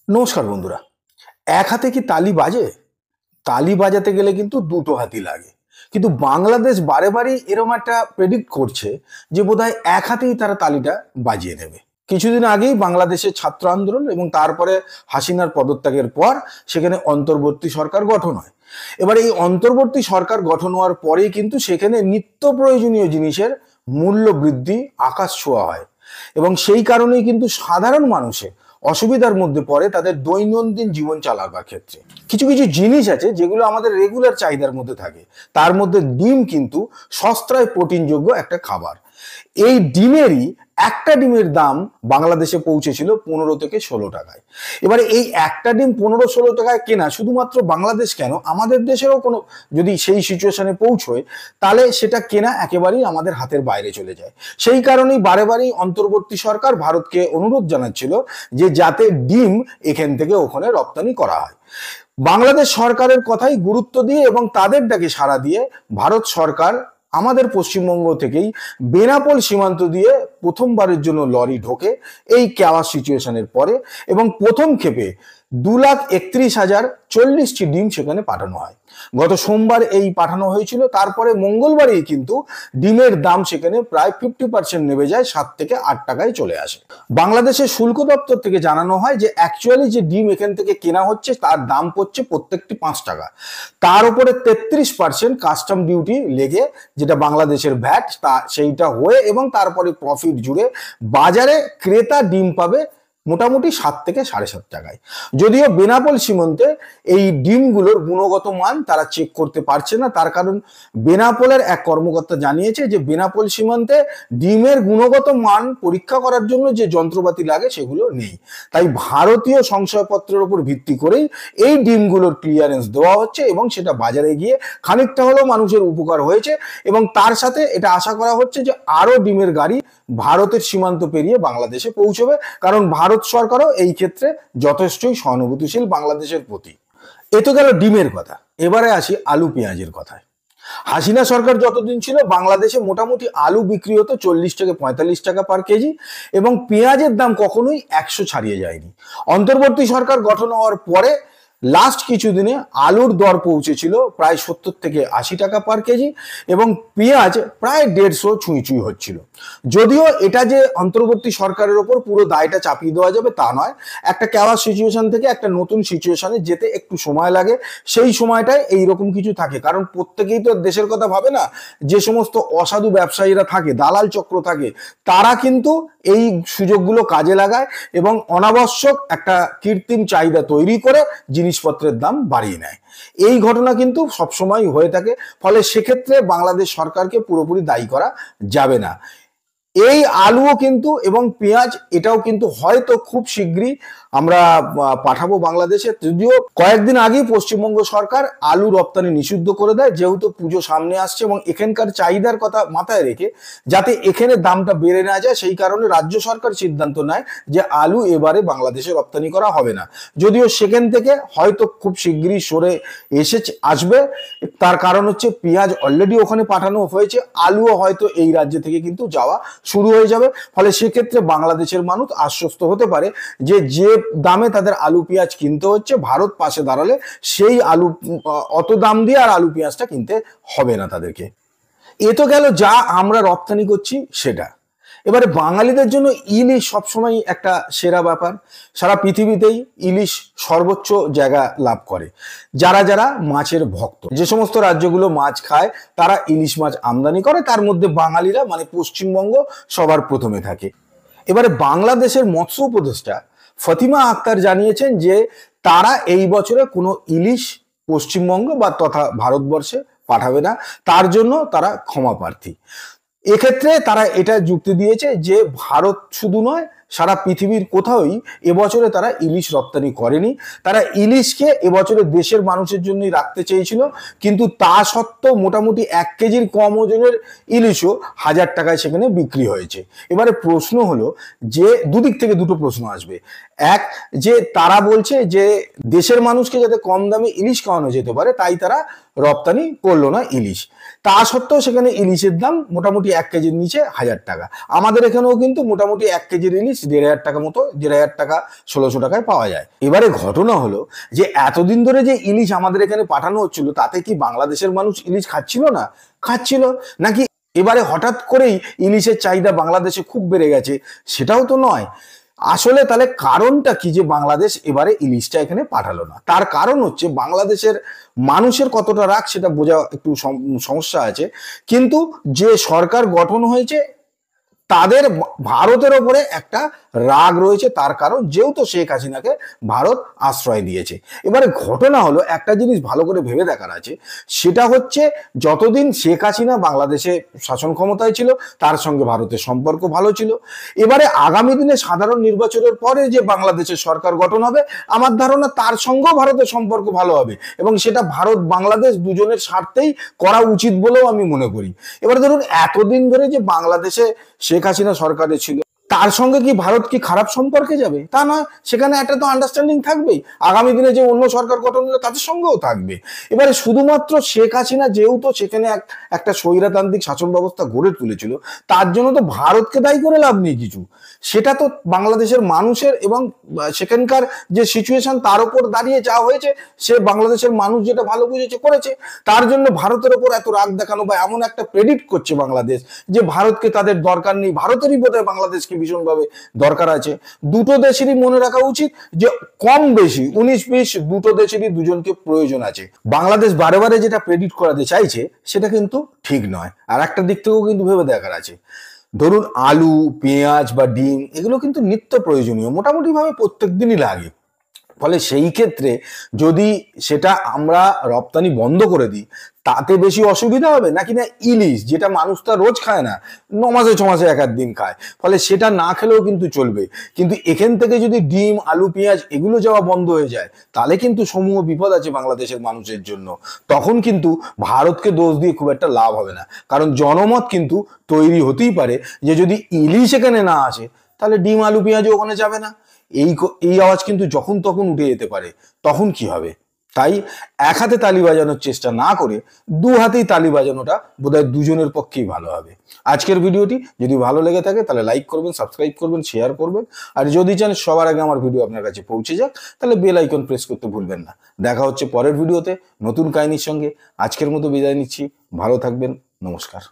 নমস্কার বন্ধুরা। এক হাতে কি তালি বাজে? তালি বাজাতে গেলে কিন্তু দুটো হাতই লাগে। কিন্তু বাংলাদেশ বারে বারেই এরকম একটা প্রেডিক্ট করছে যে বোধহয় এক হাতেই তারা তালিটা বাজিয়ে দেবে। কিছুদিন আগেই বাংলাদেশের ছাত্র আন্দোলন এবং তারপরে হাসিনার পদত্যাগের পর সেখানে অন্তর্বর্তী সরকার গঠন হয়। এবার এই অন্তর্বর্তী সরকার গঠন হওয়ার পরেই কিন্তু সেখানে নিত্য প্রয়োজনীয় জিনিসের মূল্য বৃদ্ধি আকাশ ছোঁয়া হয় এবং সেই কারণেই কিন্তু সাধারণ মানুষের অসুবিধার মধ্যে পড়ে তাদের দৈনন্দিন জীবন চালাবার ক্ষেত্রে। কিছু কিছু জিনিস আছে যেগুলো আমাদের রেগুলার চাহিদার মধ্যে থাকে, তার মধ্যে ডিম কিন্তু সস্তায় প্রোটিনযোগ্য একটা খাবার। এই ডিমেরই একটা ডিমের দাম বাংলাদেশে পৌঁছেছিল 15 থেকে 16 টাকায়। এবারে এই একটা ডিম 15-16 টাকায় কেনা শুধুমাত্র বাংলাদেশ কেন, আমাদের দেশেরও কোনো যদি সেই সিচুয়েশনে পৌঁছয় তাহলে সেটা কেনা একেবারেই আমাদের হাতের বাইরে চলে যায়। সেই কারণেই বারে বারেই অন্তর্বর্তী সরকার ভারতকে অনুরোধ জানাচ্ছিল যে যাতে ডিম এখান থেকে ওখানে রপ্তানি করা হয়। বাংলাদেশ সরকারের কথাই গুরুত্ব দিয়ে এবং তাদের ডাকে সাড়া দিয়ে ভারত সরকার আমাদের পশ্চিমবঙ্গ থেকেই বেনাপোল সীমান্ত দিয়ে প্রথমবারের জন্য লরি ঢোকে এই কেওয়া সিচুয়েশনের পরে এবং প্রথম ক্ষেপে 2,31,040টি ডিম সেখানে পাঠানো হয়। গত সোমবার এই পাঠানো হয়েছিল, তারপরে মঙ্গলবারেই কিন্তু ডিমের দাম সেখানে প্রায় 50% নেমে যায়, 7 থেকে 8 টাকায় চলে আসে। বাংলাদেশের শুল্ক দপ্তর থেকে জানানো হয় যে অ্যাকচুয়ালি যে ডিম এখান থেকে কেনা হচ্ছে তার দাম পড়ছে প্রত্যেকটি 5 টাকা, তার উপরে 33% কাস্টম ডিউটি লেগে যেটা বাংলাদেশের ভ্যাট তা সেইটা হয়ে এবং তারপরে প্রফিট জুড়ে বাজারে ক্রেতা ডিম পাবে মোটামুটি 7 থেকে 7.5 টাকায়। যদিও বেনাপোল সীমান্তে এই ডিমগুলোর গুণগত মান তারা চেক করতে পারছে না, তার কারণ বেনাপোলের এক কর্মকর্তা জানিয়েছে যে বেনাপোল সীমান্তে ডিমের গুণগত মান পরীক্ষা করার জন্য যে যন্ত্রপাতি লাগে সেগুলো নেই। তাই ভারতীয় সংশয়পত্রের উপর ভিত্তি করেই এই ডিমগুলোর ক্লিয়ারেন্স দেওয়া হচ্ছে এবং সেটা বাজারে গিয়ে খানিকটা হলেও মানুষের উপকার হয়েছে এবং তার সাথে এটা আশা করা হচ্ছে যে আরো ডিমের গাড়ি ভারতের সীমান্ত পেরিয়ে বাংলাদেশে পৌঁছবে, কারণ ভারত সরকারও এই ক্ষেত্রে যথেষ্টই সহানুভূতিশীল বাংলাদেশের প্রতি। এ তো গেল ডিমের কথা, এবারে আসি আলু পেঁয়াজের কথায়। হাসিনা সরকার যতদিন ছিল বাংলাদেশে মোটামুটি আলু বিক্রি হতো 40 থেকে 45 টাকা পার কেজি এবং পেঁয়াজের দাম কখনোই 100 ছাড়িয়ে যায়নি। অন্তর্বর্তী সরকার গঠন হওয়ার পরে লাস্ট কিছুদিনে আলুর দর পৌঁছেছিল প্রায় 70 থেকে 80 টাকা পার কেজি এবং পেঁয়াজ প্রায় 150 ছুঁই হচ্ছিল। যদিও এটা যে অন্তর্বর্তী সরকারের ওপর পুরো দায়টা চাপিয়ে দেওয়া যাবে তা নয়, একটা কেওয়া সিচুয়েশন থেকে একটা নতুন সিচুয়েশনে যেতে একটু সময় লাগে, সেই সময়টায় এইরকম কিছু থাকে, কারণ প্রত্যেকেই তো দেশের কথা ভাবে না। যে সমস্ত অসাধু ব্যবসায়ীরা থাকে, দালাল চক্র থাকে, তারা কিন্তু এই সুযোগগুলো কাজে লাগায় এবং অনাবশ্যক একটা কৃত্রিম চাহিদা তৈরি করে জিনিসপত্রের দাম বাড়িয়ে নেয়। এই ঘটনা কিন্তু সবসময় হয়ে থাকে, ফলে সেক্ষেত্রে বাংলাদেশ সরকারকে পুরোপুরি দায়ী করা যাবে না। এই আলুও কিন্তু এবং পেঁয়াজ এটাও কিন্তু হয়তো খুব শীঘ্রই আমরা পাঠাবো বাংলাদেশে। যদিও কয়েকদিন আগেই পশ্চিমবঙ্গ সরকার আলু রপ্তানি নিষিদ্ধ করে দেয়, যেহেতু পুজো সামনে আসছে এবং এখানকার চাহিদার কথা মাথায় রেখে যাতে এখানে দামটা বেড়ে না যায়, সেই কারণে রাজ্য সরকার সিদ্ধান্ত নেয় যে আলু এবারে বাংলাদেশে রপ্তানি করা হবে না। যদিও সেখান থেকে হয়তো খুব শীঘ্রই সরে আসবে, তার কারণ হচ্ছে পেঁয়াজ অলরেডি ওখানে পাঠানো হয়েছে, আলুও হয়তো এই রাজ্য থেকে কিন্তু যাওয়া শুরু হয়ে যাবে। ফলে সেক্ষেত্রে বাংলাদেশের মানুষ আশ্বস্ত হতে পারে যে যে দামে তাদের আলু পেঁয়াজ কিনতে হচ্ছে, ভারত পাশে দাঁড়ালে সেই আলু অত দাম দিয়ে আর আলু পেঁয়াজটা কিনতে হবে না তাদেরকে। এ তো গেল যা আমরা রপ্তানি করছি সেটা। এবারে বাঙালিদের জন্য ইলিশ সবসময় একটা সেরা ব্যাপার। সারা পৃথিবীতেই ইলিশ সর্বোচ্চ জায়গা লাভ করে। যারা যারা মাছের ভক্ত, যে সমস্ত রাজ্যগুলো মাছ খায় তারা ইলিশ মাছ আমদানি করে, তার মধ্যে বাঙালিরা মানে পশ্চিমবঙ্গ সবার প্রথমে থাকে। এবারে বাংলাদেশের মৎস্য উপদেষ্টা ফতিমা আক্তার জানিয়েছেন যে তারা এই বছরে কোনো ইলিশ পশ্চিমবঙ্গ বা তথা ভারতবর্ষে পাঠাবে না, তার জন্য তারা ক্ষমা প্রার্থী। এক্ষেত্রে তারা এটা যুক্তি দিয়েছে যে ভারত শুধু নয়, সারা পৃথিবীর কোথাওই এবছরে তারা ইলিশ রপ্তানি করেনি। তারা ইলিশকে এবছরে দেশের মানুষের জন্যই রাখতে চেয়েছিল, কিন্তু তা সত্ত্বেও মোটামুটি 1 কেজির কম ওজনের ইলিশও 1000 টাকায় সেখানে বিক্রি হয়েছে। এবারে প্রশ্ন হলো যে দুদিক থেকে দুটো প্রশ্ন আসবে। এক, যে তারা বলছে যে দেশের মানুষকে যাতে কম দামে ইলিশ খাওয়ানো যেতে পারে তাই তারা রপ্তানি করলো না ইলিশ। তা সত্ত্বেও সেখানে ইলিশের দাম মোটামুটি 1 কেজির নিচে 1000 টাকা। আমাদের এখানেও কিন্তু মোটামুটি 1 কেজির ইলিশ 1500 টাকা মতো, 1500 টাকা 1600 টাকায় পাওয়া যায়। এবারে ঘটনা হলো যে এতদিন ধরে যে ইলিশ আমাদের এখানে পাঠানো হচ্ছিল, তাতে কি বাংলাদেশের মানুষ ইলিশ খাচ্ছিল না? খাচ্ছিল। নাকি এবারে হঠাৎ করেই ইলিশের চাহিদা বাংলাদেশে খুব বেড়ে গেছে? সেটাও তো নয়। আসলে তাহলে কারণটা কি যে বাংলাদেশ এবারে ইলিশটা এখানে পাঠালো না? তার কারণ হচ্ছে বাংলাদেশের মানুষের কতটা রাগ সেটা বোঝা একটু সমস্যা আছে, কিন্তু যে সরকার গঠন হয়েছে তাদের ভারতের ওপরে একটা রাগ রয়েছে। তার কারণ যেহেতু শেখ হাসিনাকে ভারত আশ্রয় দিয়েছে। এবারে ঘটনা হলো, একটা জিনিস ভালো করে ভেবে দেখার আছে, সেটা হচ্ছে যতদিন শেখ হাসিনা বাংলাদেশে শাসন ক্ষমতায় ছিল তার সঙ্গে ভারতের সম্পর্ক ভালো ছিল। এবারে আগামী দিনে সাধারণ নির্বাচনের পরে যে বাংলাদেশের সরকার গঠন হবে, আমার ধারণা তার সঙ্গেও ভারতের সম্পর্ক ভালো হবে, এবং সেটা ভারত বাংলাদেশ দুজনের স্বার্থেই করা উচিত বলেও আমি মনে করি। এবারে ধরুন, এতদিন ধরে যে বাংলাদেশে শেখ হাসিনা সরকারে ছিল, তার সঙ্গে কি ভারত কি খারাপ সম্পর্কে যাবে? তা নয়, সেখানে একটা তো আন্ডারস্ট্যান্ডিং থাকবেই। আগামী দিনে যে অন্য সরকার গঠন হলে তাদের সঙ্গেও থাকবে। এবারে শুধুমাত্র শেখ হাসিনা যেহেতু সেখানে একটা স্বৈরতান্ত্রিক শাসন ব্যবস্থা গড়ে তুলেছিল, তার জন্য তো ভারতকে দায়ী করে লাভ নেই কিছু। সেটা তো বাংলাদেশের মানুষের এবং সেখানকার যে সিচুয়েশন তার উপর দাঁড়িয়ে যা হয়েছে, সে বাংলাদেশের মানুষ যেটা ভালো বুঝেছে করেছে। তার জন্য ভারতের ওপর এত রাগ দেখানো বা এমন একটা প্রেডিক্ট করছে বাংলাদেশ যে ভারতকে তাদের দরকার নেই, ভারতেরই বোধহয় বাংলাদেশকে ভীষণভাবে দরকার আছে। দুটো দেশেরই মনে রাখা উচিত যে কম বেশি 19-20 দুটো দেশেরই দুজনকে প্রয়োজন আছে। বাংলাদেশ বারে বারে যেটা প্রেডিক্ট করাতে চাইছে সেটা কিন্তু ঠিক নয়। আর একটা দিক থেকেও কিন্তু ভেবে দেখার আছে, ধরুন আলু, পেঁয়াজ বা ডিম এগুলো কিন্তু নিত্য প্রয়োজনীয়, মোটামুটি ভাবে প্রত্যেক দিনই লাগে। ফলে সেই ক্ষেত্রে যদি সেটা আমরা রপ্তানি বন্ধ করে দিই, তাতে বেশি অসুবিধা হবে নাকি না ইলিশ, যেটা মানুষ তো রোজ খায় না, 9 মাসে 1 দিন খায়, ফলে সেটা না খেলেও কিন্তু চলবে। কিন্তু এখান থেকে যদি ডিম, আলু, পেঁয়াজ এগুলো যাওয়া বন্ধ হয়ে যায়, তাহলে কিন্তু সমূহ বিপদ আছে বাংলাদেশের মানুষের জন্য। তখন কিন্তু ভারতকে দোষ দিয়ে খুব একটা লাভ হবে না, কারণ জনমত কিন্তু তৈরি হতেই পারে যে যদি ইলিশ এখানে না আসে, তাহলে ডিম, আলু, পেঁয়াজও ওখানে যাবে না। এই আওয়াজ কিন্তু যখন তখন উঠে যেতে পারে। তখন কি হবে? তাই এক হাতে তালি বাজানোর চেষ্টা না করে 2 হাতেই তালি বাজানোটা বোধহয় দুজনের পক্ষেই ভালো হবে। আজকের ভিডিওটি যদি ভালো লেগে থাকে তাহলে লাইক করবেন, সাবস্ক্রাইব করবেন, শেয়ার করবেন। আর যদি চান সবার আগে আমার ভিডিও আপনার কাছে পৌঁছে যাক, তাহলে বেল আইকন প্রেস করতে ভুলবেন না। দেখা হচ্ছে পরের ভিডিওতে নতুন কাহিনীর সঙ্গে। আজকের মতো বিদায় নিচ্ছি। ভালো থাকবেন। নমস্কার।